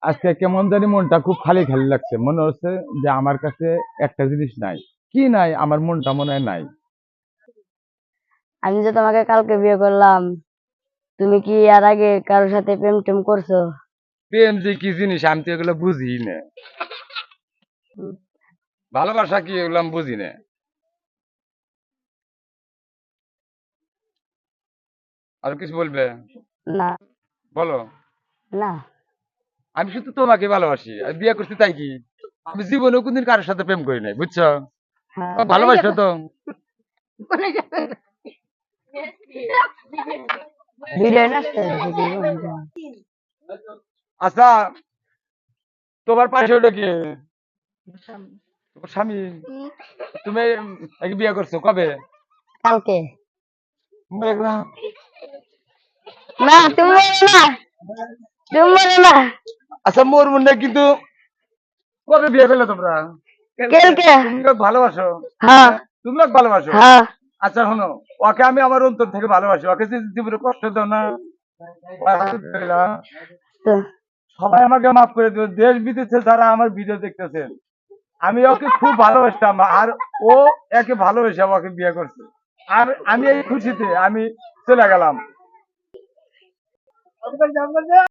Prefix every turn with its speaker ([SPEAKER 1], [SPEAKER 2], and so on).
[SPEAKER 1] আজকে কেমন জানি মনটা খুব খালি খালি লাগছে, মনে হচ্ছে যে আমার কাছে একটা জিনিস নাই। কি নাই? আমার মনটা মনে হয় নাই।
[SPEAKER 2] আমি যে তোমাকে কালকে বিয়ে করলাম, তুমি কি এর আগে কারোর সাথে প্রেম টেম করছো?
[SPEAKER 1] প্রেম যে কি জিনিস আমি তো এগুলো বুঝি না। ভালোবাসা কি এগুলো আমি বুঝি না। আর কিছু বলবে?
[SPEAKER 2] না,
[SPEAKER 1] বলো।
[SPEAKER 2] না।
[SPEAKER 1] আমি শুধু তোমাকে ভালোবাসি, আর বিয়ে করছি তাই কি? আমি জীবনে কোনদিন কারোর সাথে প্রেম করি নাই, বুঝছো?
[SPEAKER 2] হ্যাঁ,
[SPEAKER 1] ভালোবাসো তো।
[SPEAKER 2] ভিডিও নষ্ট
[SPEAKER 1] আচ্ছা, তোমার পাশে ওটা কি? তোমার স্বামী? তুমি একে বিয়ে করছো কবে?
[SPEAKER 2] কালকে।
[SPEAKER 1] মেঘনা।
[SPEAKER 2] না, তুমি বলো না, তুমি বলো না।
[SPEAKER 1] আচ্ছা, মোর মনে কিন্তু কবে বিয়ে করলে তোমরা?
[SPEAKER 2] কালকে।
[SPEAKER 1] তুমি ওকে ভালোবাসো?
[SPEAKER 2] হ্যাঁ,
[SPEAKER 1] হ্যাঁ? তুমি ওকে ভালোবাসো?
[SPEAKER 2] হ্যাঁ।
[SPEAKER 1] আচ্ছা শোনো, ওকে আমি আমার অন্তর থেকে ভালোবাসি, ওকে যদি জীবনে কষ্ট দাও না, আলহামদুলিল্লাহ,
[SPEAKER 2] তো
[SPEAKER 1] সবাই আমাকে মাফ করে দেবে, দেশ বিদেশে যারা আমার ভিডিও দেখতেছেন। আমি ওকে খুব ভালোবাসতাম, আর ও একে ভালোবেসে আমাকে বিয়ে করছে। আর আমি এই খুশিতে আমি চলে গেলাম।